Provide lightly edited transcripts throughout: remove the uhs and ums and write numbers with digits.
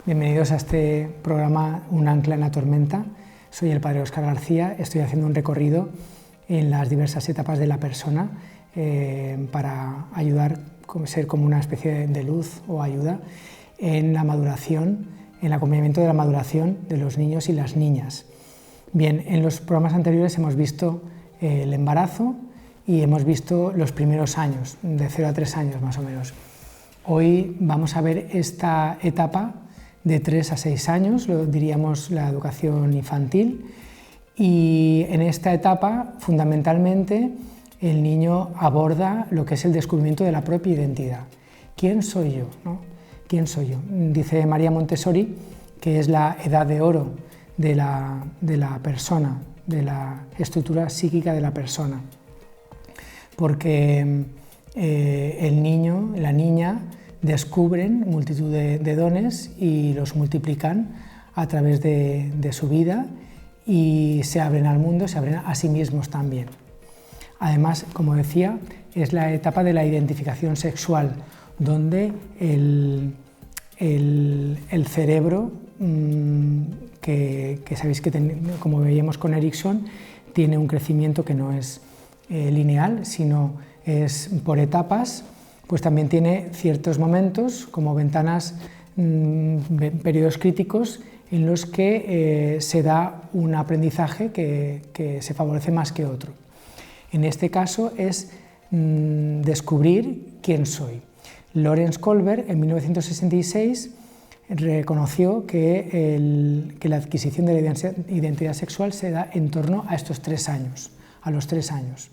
Bienvenidos a este programa Un ancla en la tormenta. Soy el padre Óscar García, estoy haciendo un recorrido en las diversas etapas de la persona para ayudar, ser como una especie de luz o ayuda en la maduración, en el acompañamiento de la maduración de los niños y las niñas. Bien, en los programas anteriores hemos visto el embarazo y hemos visto los primeros años, de 0 a 3 años más o menos. Hoy vamos a ver esta etapa de 3 a 6 años, lo diríamos la educación infantil, y en esta etapa fundamentalmente el niño aborda lo que es el descubrimiento de la propia identidad. ¿Quién soy yo? ¿No? ¿Quién soy yo? Dice María Montessori que es la edad de oro de la persona, de la estructura psíquica de la persona, porque el niño, la niña, descubren multitud de dones y los multiplican a través de su vida y se abren al mundo, se abren a sí mismos también. Además, como decía, es la etapa de la identificación sexual, donde el cerebro, que sabéis que como veíamos con Erikson, tiene un crecimiento que no es lineal, sino es por etapas, pues también tiene ciertos momentos como ventanas, periodos críticos en los que se da un aprendizaje que se favorece más que otro. En este caso es descubrir quién soy. Lawrence Kohlberg en 1966 reconoció que la adquisición de la identidad sexual se da en torno a estos 3 años, a los 3 años.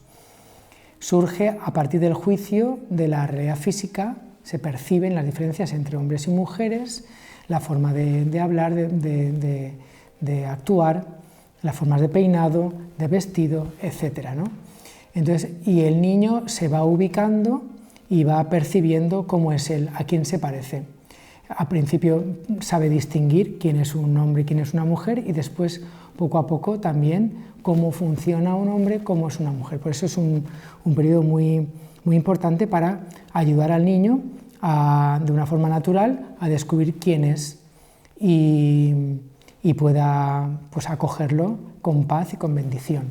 Surge a partir del juicio de la realidad física, se perciben las diferencias entre hombres y mujeres, la forma de hablar, de actuar, las formas de peinado, de vestido, etc., ¿no? Entonces, y el niño se va ubicando y va percibiendo cómo es él, a quién se parece. Al principio sabe distinguir quién es un hombre y quién es una mujer, y después, poco a poco, también cómo funciona un hombre, cómo es una mujer. Por eso es un periodo muy importante para ayudar al niño de una forma natural a descubrir quién es y pueda pues, acogerlo con paz y con bendición.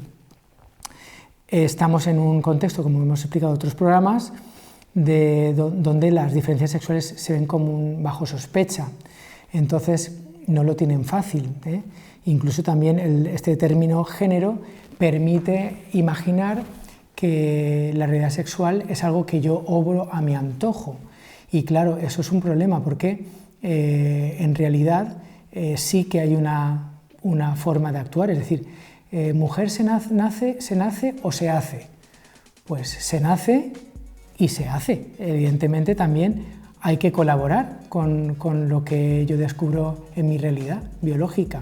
Estamos en un contexto, como hemos explicado en otros programas, donde las diferencias sexuales se ven como bajo sospecha, entonces no lo tienen fácil, ¿eh? Incluso también este término género permite imaginar que la realidad sexual es algo que yo obro a mi antojo, y claro, eso es un problema porque en realidad sí que hay una forma de actuar, es decir, mujer se nace o se hace. Pues se nace y se hace. Evidentemente también hay que colaborar con lo que yo descubro en mi realidad biológica,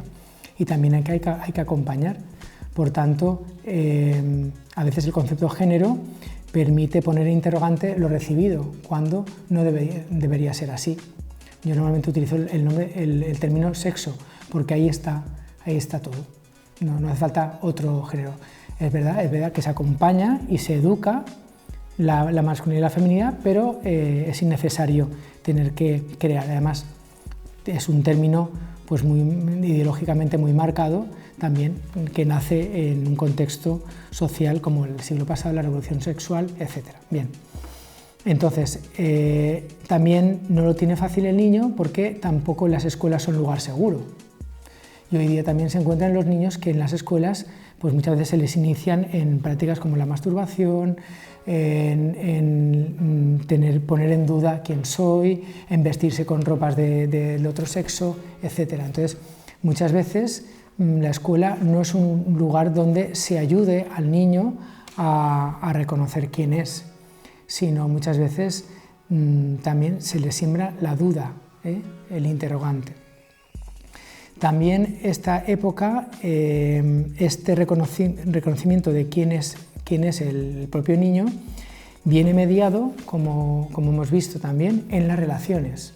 y también hay que acompañar. Por tanto, a veces el concepto género permite poner en interrogante lo recibido, cuando no debería ser así. Yo normalmente utilizo el término sexo, porque ahí está todo. No hace falta otro género. Es verdad que se acompaña y se educa la masculinidad y la feminidad, pero es innecesario tener que crear. Además, es un término pues ideológicamente muy marcado también, que nace en un contexto social como el siglo pasado, la revolución sexual, etc. Bien, entonces también no lo tiene fácil el niño, porque tampoco las escuelas son lugar seguro. Y hoy día también se encuentran los niños que en las escuelas pues muchas veces se les inician en prácticas como la masturbación, en poner en duda quién soy, en vestirse con ropas del otro sexo, etc. Entonces, muchas veces la escuela no es un lugar donde se ayude al niño a reconocer quién es, sino muchas veces también se le siembra la duda, el interrogante. También esta época, este reconocimiento de quién es el propio niño, viene mediado, como hemos visto también, en las relaciones.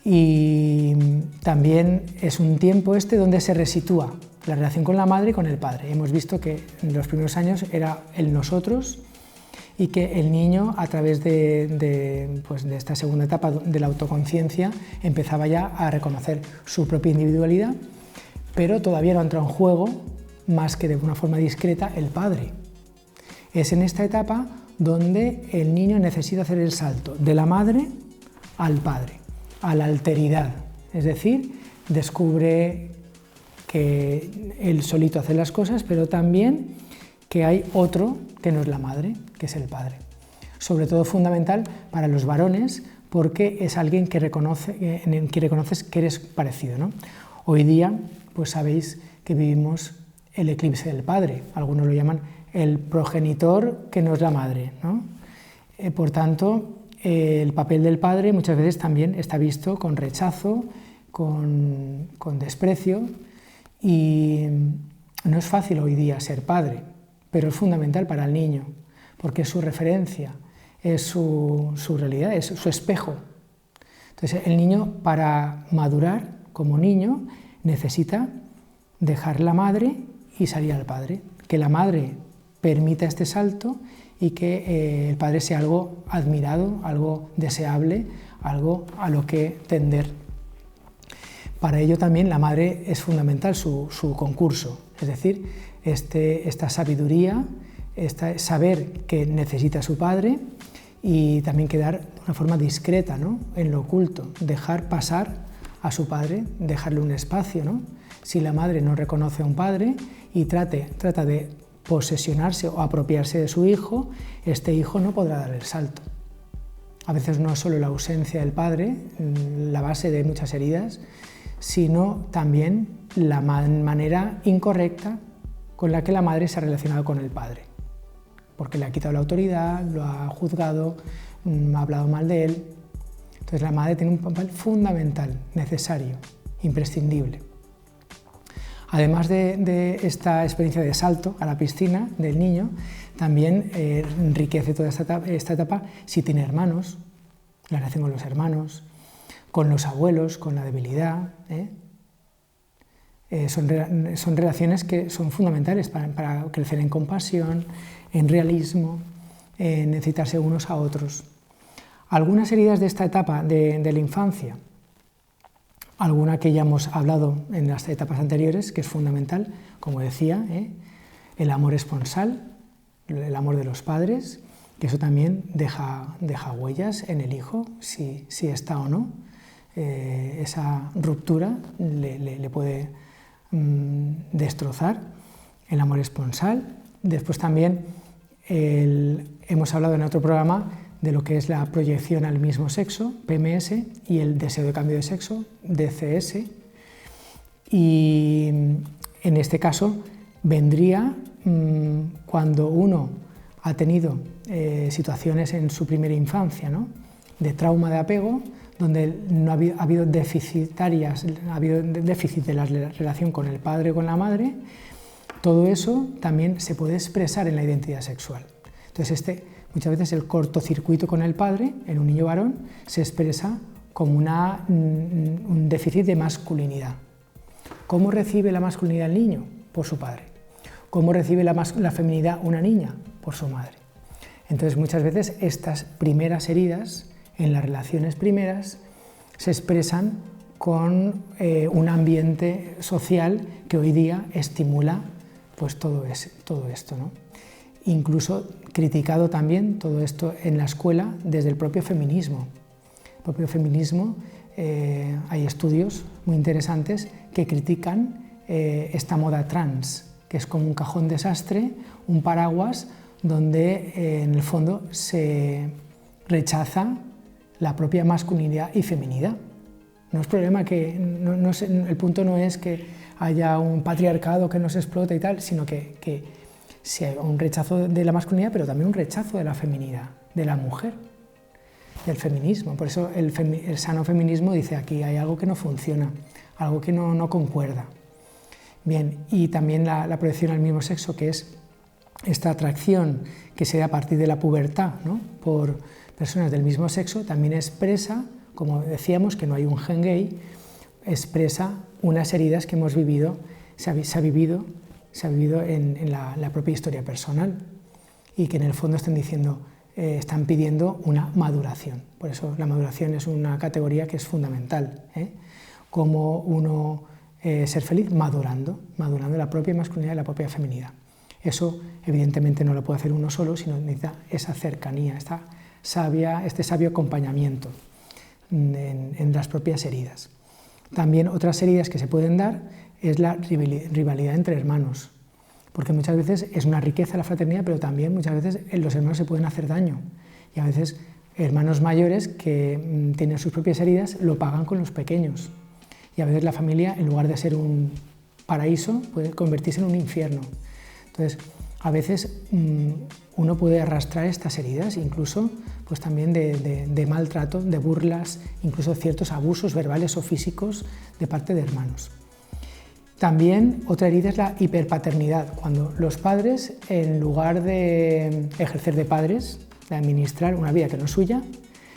Y también es un tiempo donde se resitúa la relación con la madre y con el padre. Hemos visto que en los primeros años era el nosotros, y que el niño, a través de esta segunda etapa de la autoconciencia, empezaba ya a reconocer su propia individualidad, pero todavía no entra en juego, más que de una forma discreta, el padre. Es en esta etapa donde el niño necesita hacer el salto de la madre al padre, a la alteridad, es decir, descubre que él solito hace las cosas, pero también que hay otro que no es la madre, que es el padre. Sobre todo fundamental para los varones, porque es alguien en que reconoces que eres parecido, ¿no? Hoy día, pues sabéis que vivimos el eclipse del padre, algunos lo llaman el progenitor que no es la madre, ¿no? Por tanto, el papel del padre muchas veces también está visto con rechazo, con desprecio, y no es fácil hoy día ser padre, pero es fundamental para el niño, porque es su referencia, es su realidad, es su espejo. Entonces el niño, para madurar como niño, necesita dejar la madre y salir al padre, que la madre permita este salto y que el padre sea algo admirado, algo deseable, algo a lo que tender. Para ello también la madre es fundamental, su concurso, es decir, esta sabiduría, saber que necesita a su padre y también quedar de una forma discreta, ¿no?, en lo oculto, dejar pasar a su padre, dejarle un espacio, ¿no? Si la madre no reconoce a un padre y trata de posesionarse o apropiarse de su hijo, este hijo no podrá dar el salto. A veces no es solo la ausencia del padre la base de muchas heridas, sino también la manera incorrecta con la que la madre se ha relacionado con el padre, porque le ha quitado la autoridad, lo ha juzgado, ha hablado mal de él. Entonces la madre tiene un papel fundamental, necesario, imprescindible. Además de esta experiencia de salto a la piscina del niño, también enriquece toda esta etapa si tiene hermanos, la relación con los hermanos, con los abuelos, con la debilidad. Son relaciones que son fundamentales para crecer en compasión, en realismo, en necesitarse unos a otros. Algunas heridas de esta etapa de la infancia, alguna que ya hemos hablado en las etapas anteriores, que es fundamental, como decía, el amor esponsal, el amor de los padres, que eso también deja huellas en el hijo, si está o no. Esa ruptura le puede destrozar, el amor esponsal. Después también hemos hablado en otro programa de lo que es la proyección al mismo sexo, PMS, y el deseo de cambio de sexo, DCS. Y en este caso vendría cuando uno ha tenido situaciones en su primera infancia, ¿no?, de trauma de apego, donde no ha habido déficit de la relación con el padre o con la madre. Todo eso también se puede expresar en la identidad sexual. Entonces muchas veces el cortocircuito con el padre en un niño varón se expresa como un déficit de masculinidad. ¿Cómo recibe la masculinidad el niño? Por su padre. ¿Cómo recibe la feminidad una niña? Por su madre. Entonces muchas veces estas primeras heridas en las relaciones primeras se expresan con un ambiente social que hoy día estimula pues todo esto, ¿no? Incluso criticado también todo esto en la escuela desde el propio feminismo. El propio feminismo, hay estudios muy interesantes que critican esta moda trans, que es como un cajón desastre, un paraguas donde en el fondo se rechaza la propia masculinidad y feminidad. No es problema el punto no es que haya un patriarcado que nos explota y tal, sino que sea un rechazo de la masculinidad, pero también un rechazo de la feminidad, de la mujer, del feminismo. Por eso el sano feminismo dice aquí hay algo que no funciona, algo que no concuerda. Bien, y también la proyección al mismo sexo, que es esta atracción que se da a partir de la pubertad, ¿no?, por personas del mismo sexo, también expresa, como decíamos, que no hay un gen gay, expresa unas heridas que hemos vivido, se ha vivido en la propia historia personal. y que en el fondo están pidiendo una maduración. Por eso la maduración es una categoría que es fundamental, Cómo uno ser feliz madurando la propia masculinidad y la propia feminidad. Eso evidentemente no lo puede hacer uno solo, sino necesita esa cercanía, este sabio acompañamiento en las propias heridas. También otras heridas que se pueden dar es la rivalidad entre hermanos, porque muchas veces es una riqueza la fraternidad, pero también muchas veces los hermanos se pueden hacer daño, y a veces hermanos mayores que tienen sus propias heridas lo pagan con los pequeños, y a veces la familia, en lugar de ser un paraíso, puede convertirse en un infierno. Entonces, a veces uno puede arrastrar estas heridas, incluso pues también de maltrato, de burlas, incluso ciertos abusos verbales o físicos de parte de hermanos. También otra herida es la hiperpaternidad, cuando los padres, en lugar de ejercer de padres, de administrar una vida que no es suya,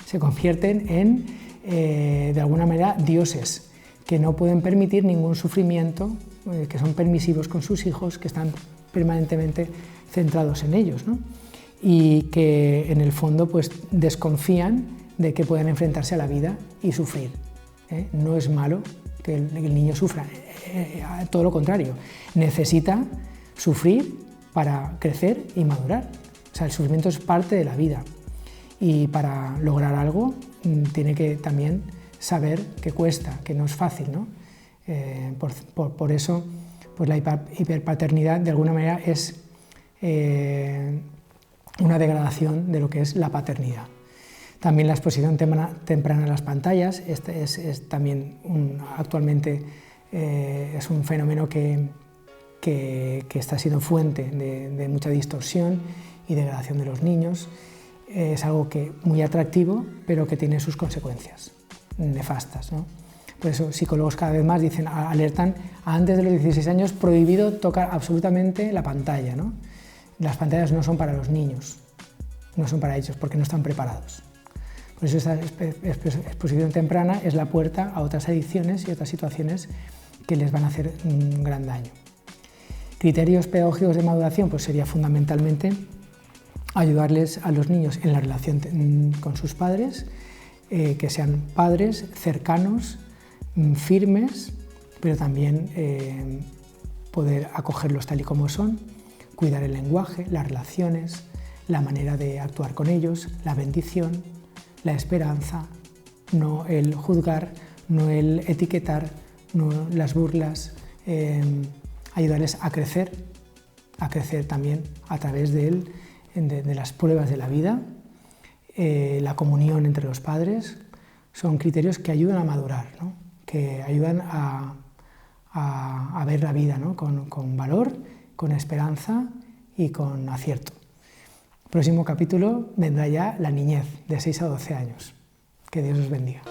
se convierten en, de alguna manera, dioses, que no pueden permitir ningún sufrimiento, que son permisivos con sus hijos, que están permanentemente centrados en ellos, ¿no? Y que en el fondo pues, desconfían de que puedan enfrentarse a la vida y sufrir. No es malo que el niño sufra, todo lo contrario, necesita sufrir para crecer y madurar. O sea, el sufrimiento es parte de la vida, y para lograr algo tiene que también saber que cuesta, que no es fácil, ¿no? Por eso pues la hiperpaternidad de alguna manera es una degradación de lo que es la paternidad. También la exposición temprana a las pantallas es también actualmente es un fenómeno que está siendo fuente de mucha distorsión y degradación de los niños. Es algo muy atractivo, pero que tiene sus consecuencias nefastas, ¿no? Por eso psicólogos cada vez más alertan antes de los 16 años, prohibido tocar absolutamente la pantalla, ¿no? Las pantallas no son para los niños, no son para ellos, porque no están preparados. Por eso esta exposición temprana es la puerta a otras adicciones y otras situaciones que les van a hacer un gran daño. Criterios pedagógicos de maduración, pues sería fundamentalmente ayudarles a los niños en la relación con sus padres, que sean padres cercanos, firmes, pero también poder acogerlos tal y como son, cuidar el lenguaje, las relaciones, la manera de actuar con ellos, la bendición, la esperanza, no el juzgar, no el etiquetar, no las burlas, ayudarles a crecer también a través de las pruebas de la vida, la comunión entre los padres. Son criterios que ayudan a madurar, ¿no? Que ayudan a ver la vida, ¿no? con valor, con esperanza y con acierto. Próximo capítulo vendrá ya la niñez, de 6 a 12 años. Que Dios os bendiga.